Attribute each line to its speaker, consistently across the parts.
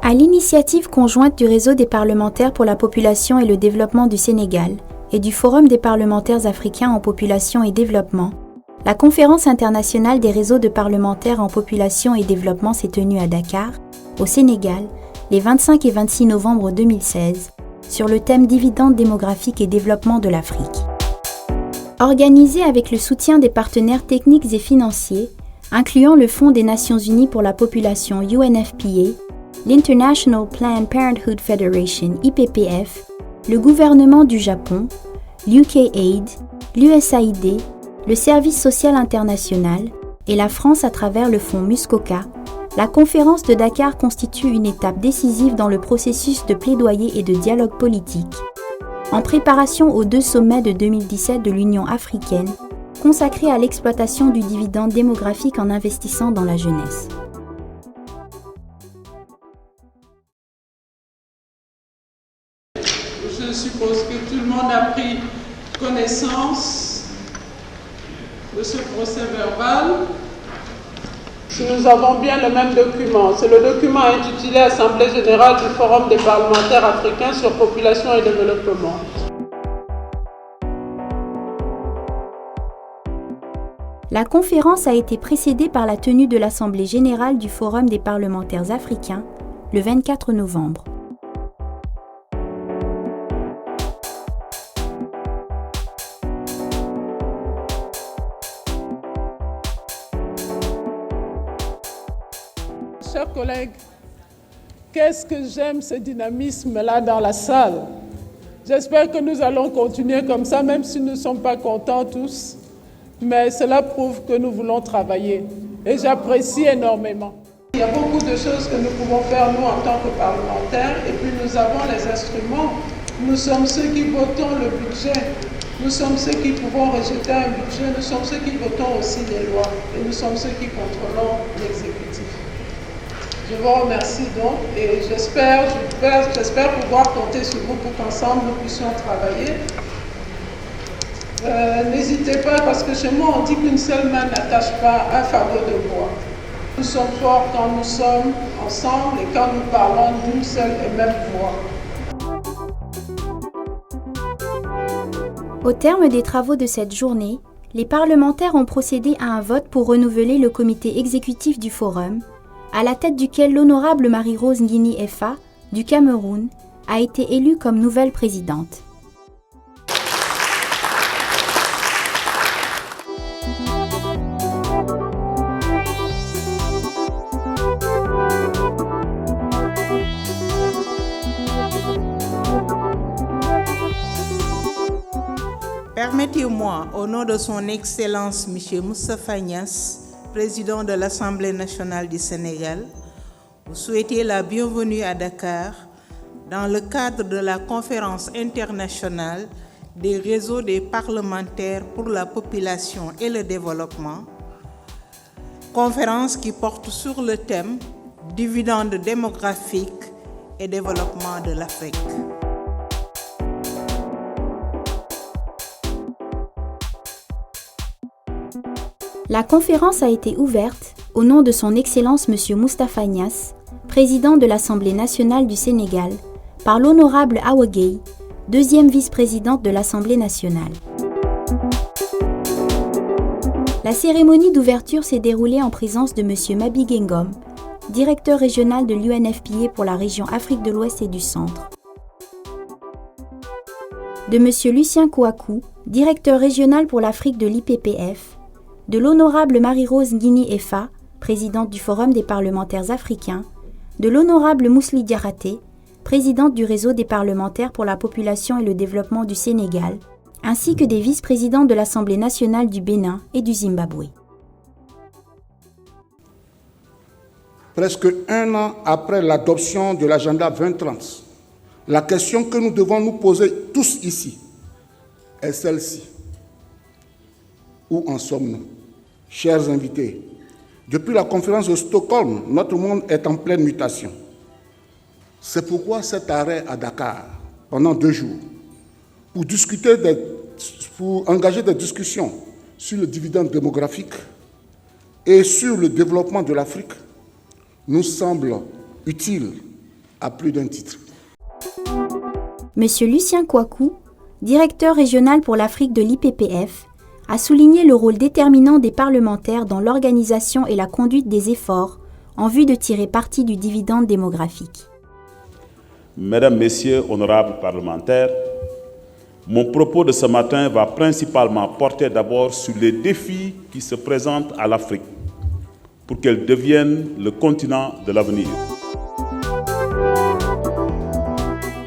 Speaker 1: À l'initiative conjointe du Réseau des parlementaires pour la population et le développement du Sénégal et du Forum des parlementaires africains en population et développement, la conférence internationale des réseaux de parlementaires en population et développement s'est tenue à Dakar, au Sénégal, les 25 et 26 novembre 2016, sur le thème Dividendes démographiques et développement de l'Afrique. Organisée avec le soutien des partenaires techniques et financiers, incluant le Fonds des Nations Unies pour la population UNFPA, l'International Planned Parenthood Federation IPPF, le gouvernement du Japon, l'UKAID, l'USAID, le Service social international et la France à travers le fonds Muskoka, la conférence de Dakar constitue une étape décisive dans le processus de plaidoyer et de dialogue politique, en préparation aux 2 sommets de 2017 de l'Union africaine, consacrés à l'exploitation du dividende démographique en investissant dans la jeunesse.
Speaker 2: Je suppose que tout le monde a pris connaissance de ce procès verbal. Si nous avons bien le même document, c'est le document intitulé Assemblée générale du Forum des parlementaires africains sur population et développement.
Speaker 1: La conférence a été précédée par la tenue de l'Assemblée générale du Forum des parlementaires africains, le 24 novembre.
Speaker 2: Chers collègues, qu'est-ce que j'aime ce dynamisme-là dans la salle. J'espère que nous allons continuer comme ça, même si nous ne sommes pas contents tous. Mais cela prouve que nous voulons travailler. Et j'apprécie énormément. Il y a beaucoup de choses que nous pouvons faire, nous, en tant que parlementaires. Et puis nous avons les instruments. Nous sommes ceux qui votons le budget. Nous sommes ceux qui pouvons rejeter un budget. Nous sommes ceux qui votons aussi les lois. Et nous sommes ceux qui contrôlons l'exécutif. Je vous remercie donc et j'espère pouvoir compter sur vous pour qu'ensemble nous puissions travailler. N'hésitez pas parce que chez moi on dit qu'une seule main n'attache pas un fardeau de bois. Nous sommes forts quand nous sommes ensemble et quand nous parlons d'une seule et même voix.
Speaker 1: Au terme des travaux de cette journée, les parlementaires ont procédé à un vote pour renouveler le comité exécutif du Forum, à la tête duquel l'honorable Marie-Rose Nguini Effa, du Cameroun, a été élue comme nouvelle présidente.
Speaker 3: Permettez-moi, au nom de son Excellence M. Moustapha Niasse, président de l'Assemblée nationale du Sénégal, vous souhaiter la bienvenue à Dakar dans le cadre de la conférence internationale des réseaux des parlementaires pour la population et le développement, conférence qui porte sur le thème « Dividendes démographiques et développement de l'Afrique ».
Speaker 1: La conférence a été ouverte au nom de son Excellence M. Moustapha Niasse, président de l'Assemblée nationale du Sénégal, par l'honorable Awa Gueye, deuxième vice-présidente de l'Assemblée nationale. La cérémonie d'ouverture s'est déroulée en présence de M. Mabi Gengom, directeur régional de l'UNFPA pour la région Afrique de l'Ouest et du Centre, de M. Lucien Kouakou, directeur régional pour l'Afrique de l'IPPF, de l'honorable Marie-Rose Nguini Effa, présidente du Forum des parlementaires africains, de l'honorable Mously Diaraté, présidente du Réseau des parlementaires pour la population et le développement du Sénégal, ainsi que des vice-présidents de l'Assemblée nationale du Bénin et du Zimbabwe.
Speaker 4: Presque 1 an après l'adoption de l'agenda 2030, la question que nous devons nous poser tous ici est celle-ci. Où en sommes-nous? Chers invités, depuis la conférence de Stockholm, notre monde est en pleine mutation. C'est pourquoi cet arrêt à Dakar, pendant 2 jours, pour engager des discussions sur le dividende démographique et sur le développement de l'Afrique, nous semble utile à plus d'un titre.
Speaker 1: Monsieur Lucien Kouakou, directeur régional pour l'Afrique de l'IPPF, a souligné le rôle déterminant des parlementaires dans l'organisation et la conduite des efforts en vue de tirer parti du dividende démographique.
Speaker 5: Mesdames, Messieurs, honorables parlementaires, mon propos de ce matin va principalement porter d'abord sur les défis qui se présentent à l'Afrique pour qu'elle devienne le continent de l'avenir.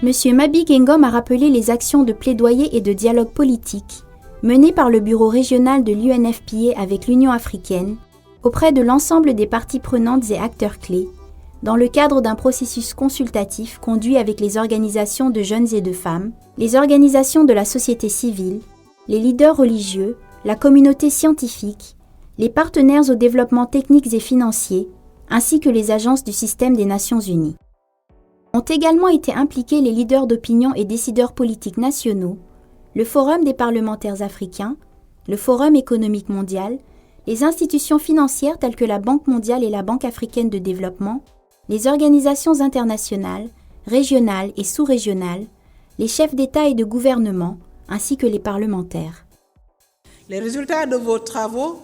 Speaker 1: Monsieur Mabi Gengom a rappelé les actions de plaidoyer et de dialogue politique menées par le bureau régional de l'UNFPA avec l'Union africaine auprès de l'ensemble des parties prenantes et acteurs clés dans le cadre d'un processus consultatif conduit avec les organisations de jeunes et de femmes, les organisations de la société civile, les leaders religieux, la communauté scientifique, les partenaires au développement technique et financier, ainsi que les agences du système des Nations Unies. Ont également été impliqués les leaders d'opinion et décideurs politiques nationaux, le Forum des parlementaires africains, le Forum économique mondial, les institutions financières telles que la Banque mondiale et la Banque africaine de développement, les organisations internationales, régionales et sous-régionales, les chefs d'État et de gouvernement, ainsi que les parlementaires.
Speaker 3: Les résultats de vos travaux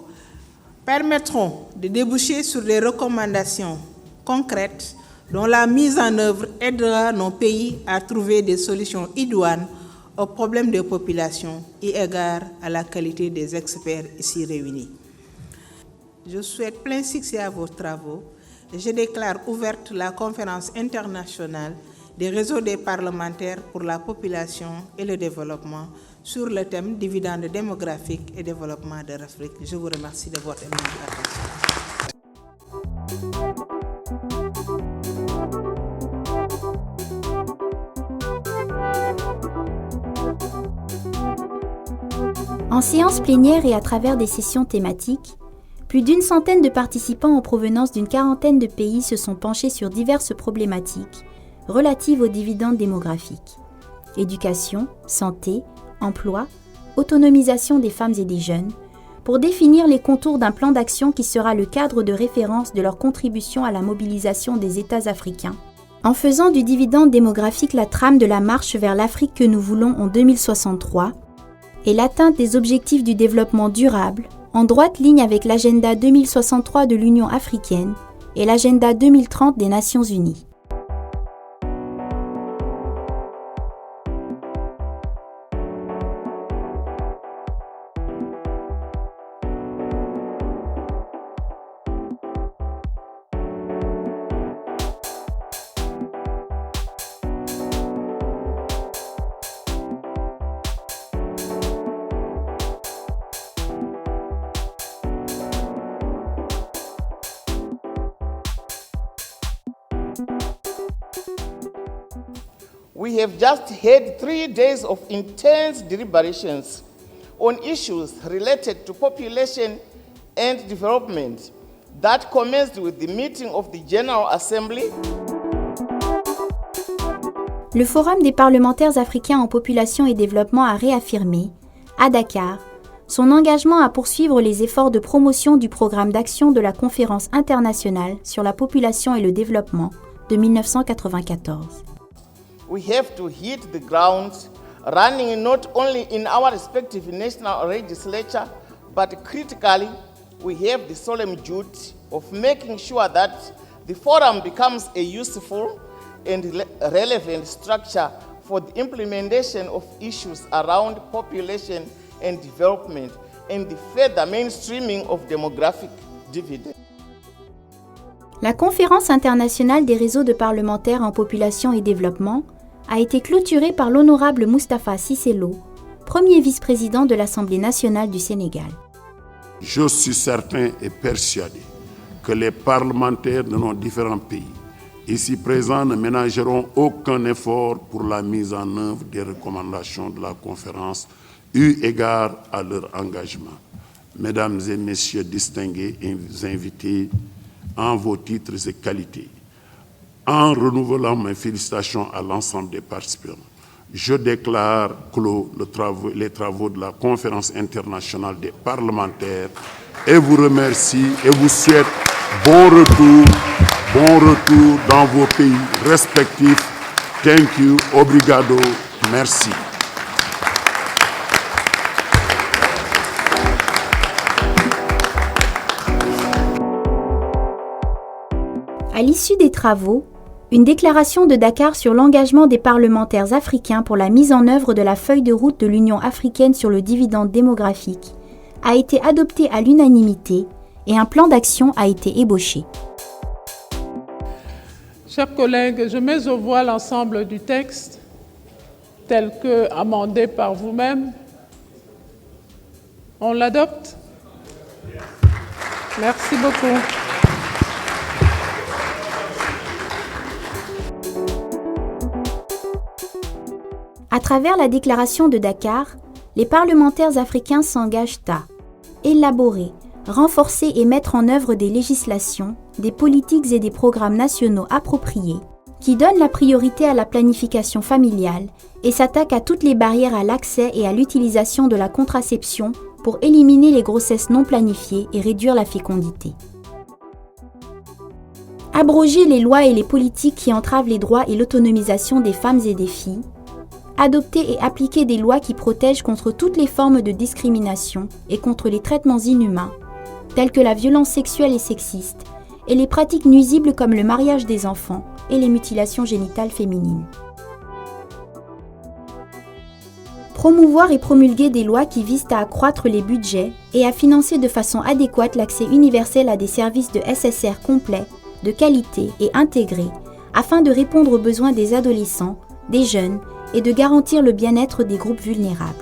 Speaker 3: permettront de déboucher sur des recommandations concrètes dont la mise en œuvre aidera nos pays à trouver des solutions idoines aux problèmes des populations et égard à la qualité des experts ici réunis. Je souhaite plein succès à vos travaux et je déclare ouverte la conférence internationale des réseaux des parlementaires pour la population et le développement sur le thème dividende démographique et développement de l'Afrique. Je vous remercie de votre attention.
Speaker 1: En séance plénière et à travers des sessions thématiques, plus d'une centaine de participants en provenance d'une quarantaine de pays se sont penchés sur diverses problématiques relatives aux dividendes démographiques. Éducation, santé, emploi, autonomisation des femmes et des jeunes, pour définir les contours d'un plan d'action qui sera le cadre de référence de leur contribution à la mobilisation des États africains, en faisant du dividende démographique la trame de la marche vers l'Afrique que nous voulons en 2063 et l'atteinte des objectifs du développement durable, en droite ligne avec l'agenda 2063 de l'Union africaine et l'agenda 2030 des Nations unies.
Speaker 6: We have just had 3 days of intense deliberations on issues related to population and development that commenced with the meeting of the General Assembly.
Speaker 1: Le Forum des parlementaires africains en population et développement a réaffirmé, à Dakar, son engagement à poursuivre les efforts de promotion du programme d'action de la Conférence internationale sur la population et le développement de 1994.
Speaker 6: We have to hit the ground running not only in our respective national legislature, but critically, we have the solemn duty of making sure that the forum becomes a useful and relevant structure for the implementation of issues around population and development and the further mainstreaming of demographic dividends.
Speaker 1: La Conférence internationale des réseaux de parlementaires en population et développement a été clôturée par l'honorable Moustapha Cissé Lo, premier vice-président de l'Assemblée nationale du Sénégal.
Speaker 7: Je suis certain et persuadé que les parlementaires de nos différents pays ici présents ne ménageront aucun effort pour la mise en œuvre des recommandations de la conférence eu égard à leur engagement. Mesdames et messieurs distingués invités en vos titres et qualités, en renouvelant mes félicitations à l'ensemble des participants, je déclare clos les travaux de la Conférence internationale des parlementaires et vous remercie et vous souhaite bon retour Bon retour dans vos pays respectifs. Thank you, obrigado, merci.
Speaker 1: À l'issue des travaux, une déclaration de Dakar sur l'engagement des parlementaires africains pour la mise en œuvre de la feuille de route de l'Union africaine sur le dividende démographique a été adoptée à l'unanimité et un plan d'action a été ébauché.
Speaker 2: Chers collègues, je mets aux voix l'ensemble du texte tel que amendé par vous-même. On l'adopte? Merci beaucoup.
Speaker 1: À travers la déclaration de Dakar, les parlementaires africains s'engagent à élaborer, renforcer et mettre en œuvre des législations, des politiques et des programmes nationaux appropriés qui donnent la priorité à la planification familiale et s'attaquent à toutes les barrières à l'accès et à l'utilisation de la contraception pour éliminer les grossesses non planifiées et réduire la fécondité. Abroger les lois et les politiques qui entravent les droits et l'autonomisation des femmes et des filles. Adopter et appliquer des lois qui protègent contre toutes les formes de discrimination et contre les traitements inhumains, tels que la violence sexuelle et sexiste, et les pratiques nuisibles comme le mariage des enfants et les mutilations génitales féminines. Promouvoir et promulguer des lois qui visent à accroître les budgets et à financer de façon adéquate l'accès universel à des services de SSR complets, de qualité et intégrés, afin de répondre aux besoins des adolescents, des jeunes et de garantir le bien-être des groupes vulnérables.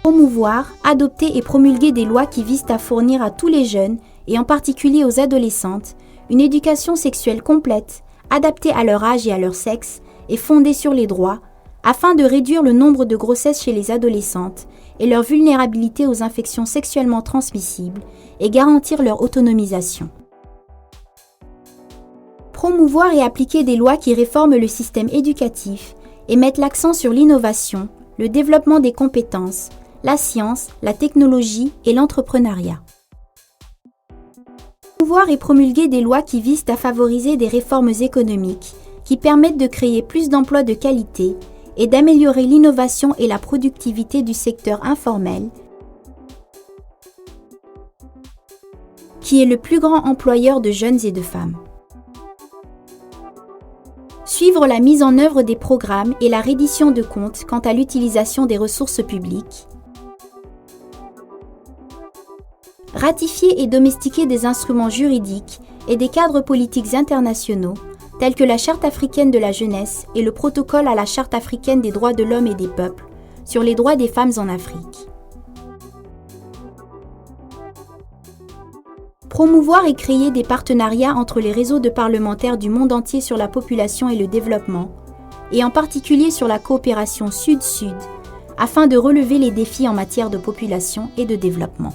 Speaker 1: Promouvoir, adopter et promulguer des lois qui visent à fournir à tous les jeunes, et en particulier aux adolescentes, une éducation sexuelle complète, adaptée à leur âge et à leur sexe, et fondée sur les droits, afin de réduire le nombre de grossesses chez les adolescentes et leur vulnérabilité aux infections sexuellement transmissibles, et garantir leur autonomisation. Promouvoir et appliquer des lois qui réforment le système éducatif et mettent l'accent sur l'innovation, le développement des compétences, la science, la technologie et l'entrepreneuriat. Promouvoir et promulguer des lois qui visent à favoriser des réformes économiques qui permettent de créer plus d'emplois de qualité et d'améliorer l'innovation et la productivité du secteur informel, qui est le plus grand employeur de jeunes et de femmes. Suivre la mise en œuvre des programmes et la reddition de comptes quant à l'utilisation des ressources publiques. Ratifier et domestiquer des instruments juridiques et des cadres politiques internationaux tels que la Charte africaine de la jeunesse et le protocole à la Charte africaine des droits de l'homme et des peuples sur les droits des femmes en Afrique. Promouvoir et créer des partenariats entre les réseaux de parlementaires du monde entier sur la population et le développement, et en particulier sur la coopération Sud-Sud, afin de relever les défis en matière de population et de développement.